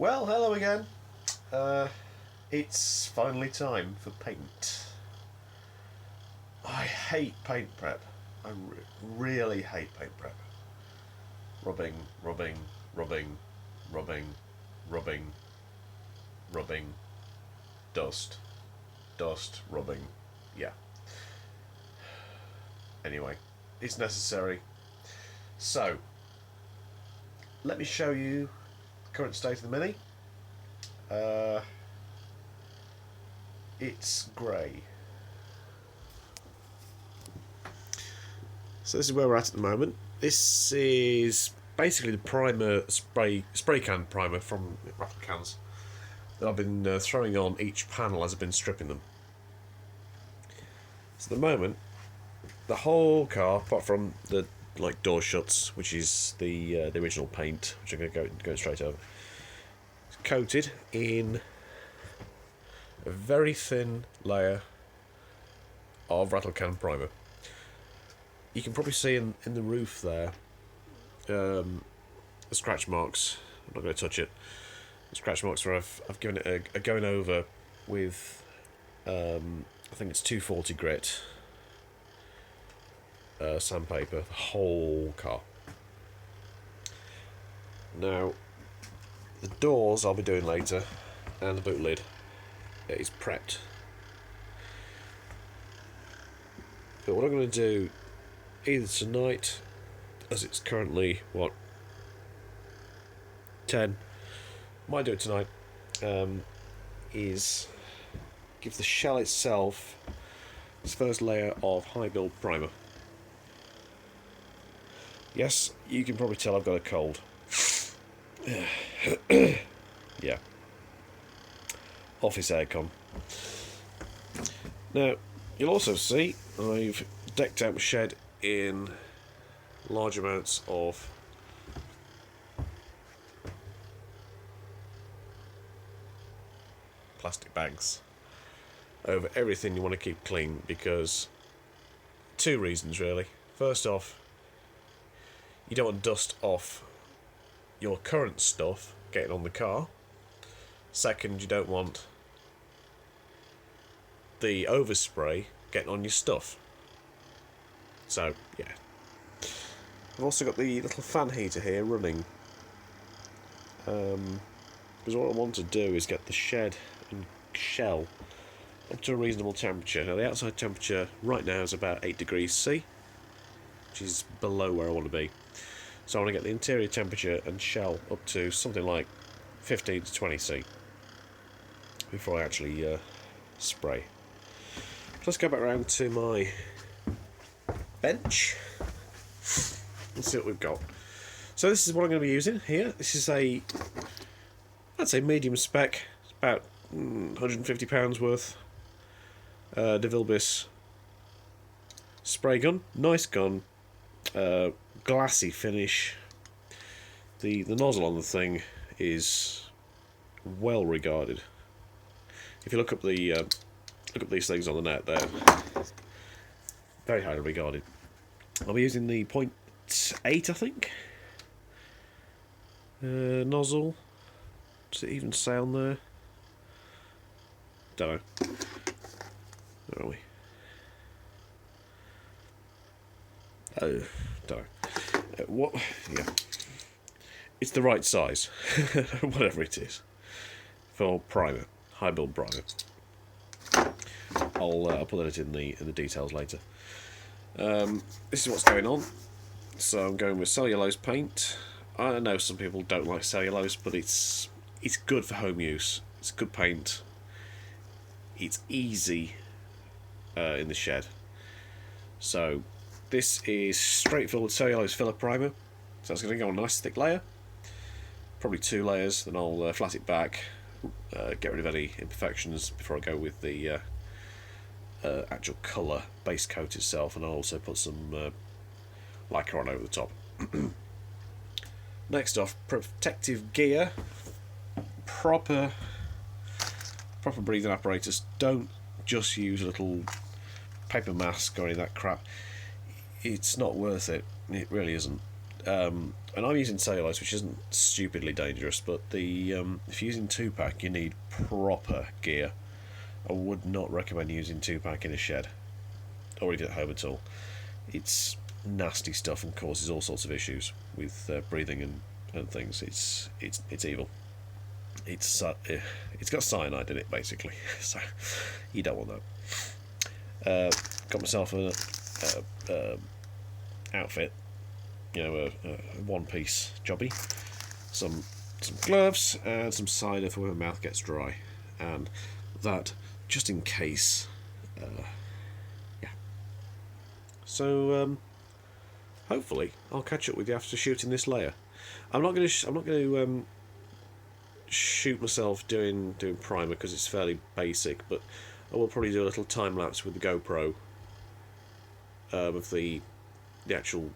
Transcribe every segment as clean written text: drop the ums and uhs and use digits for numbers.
Well, hello again. It's finally time for paint. I hate paint prep. I really hate paint prep. Rubbing, rubbing, rubbing, rubbing, rubbing, rubbing, dust, dust, rubbing. Yeah. Anyway, it's necessary. So, let me show you the current state of the Mini. It's grey. So this is where we're at the moment. This is basically the primer spray can primer from rattle cans that I've been throwing on each panel as I've been stripping them. So at the moment, the whole car, apart from the door shuts, which is the original paint, which I'm going to go straight over, is coated in a very thin layer of rattle can primer. You can probably see in the roof there the scratch marks. I'm not going to touch it. The scratch marks where I've given it a going over with I think it's 240 grit sandpaper, the whole car. Now the doors I'll be doing later, and the boot lid is prepped. But what I'm going to do either tonight, as it's currently 10, might do it tonight, is give the shell itself its first layer of high build primer. Yes, you can probably tell I've got a cold. Yeah. Office aircon. Now, you'll also see I've decked out my shed in large amounts of plastic bags over everything you want to keep clean, because two reasons really. First off, you don't want dust off your current stuff getting on the car. Second, you don't want the overspray getting on your stuff. So, yeah. I've also got the little fan heater here running. Because what I want to do is get the shed and shell up to a reasonable temperature. Now, the outside temperature right now is about 8 degrees C, which is below where I want to be. So I want to get the interior temperature and shell up to something like 15 to 20 C before I actually spray. Let's go back around to my bench and see what we've got. So this is what I'm going to be using here. This is I'd say medium spec. It's about £150 worth. DeVilbiss spray gun. Nice gun. Glassy finish. The nozzle on the thing is well regarded. If you look up these things on the net, they're very highly regarded. I'll be using the 0.8, I think, nozzle. Does it even say on there? Don't know. Where are we? Oh, don't know. What? Yeah, it's the right size, whatever it is, for primer, high build primer. I'll put that in the details later. This is what's going on. So I'm going with cellulose paint. I know some people don't like cellulose, but it's good for home use. It's good paint. It's easy in the shed. So this is straightforward cellulose filler primer. So it's going to go on a nice thick layer. Probably 2 layers. Then I'll flat it back, get rid of any imperfections before I go with the actual colour base coat itself, and I'll also put some lacquer on over the top. Next off, protective gear, proper breathing apparatus. Don't just use a little paper mask or any of that crap. It's not worth it. It really isn't. And I'm using cellulose, which isn't stupidly dangerous, but the if you're using 2-pack, you need proper gear. I would not recommend using 2-pack in a shed, or even at home at all. It's nasty stuff and causes all sorts of issues with breathing and things. It's evil. It's got cyanide in it basically, so you don't want that. Got myself a outfit, you know, a one-piece jobby, some gloves and some cider for when my mouth gets dry, and that just in case. Yeah. So hopefully I'll catch up with you after shooting this layer. I'm not going to shoot myself doing primer because it's fairly basic, but I will probably do a little time lapse with the GoPro of the actual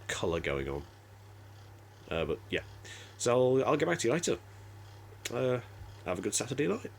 colour going on. But yeah, so I'll get back to you later. Have a good Saturday night.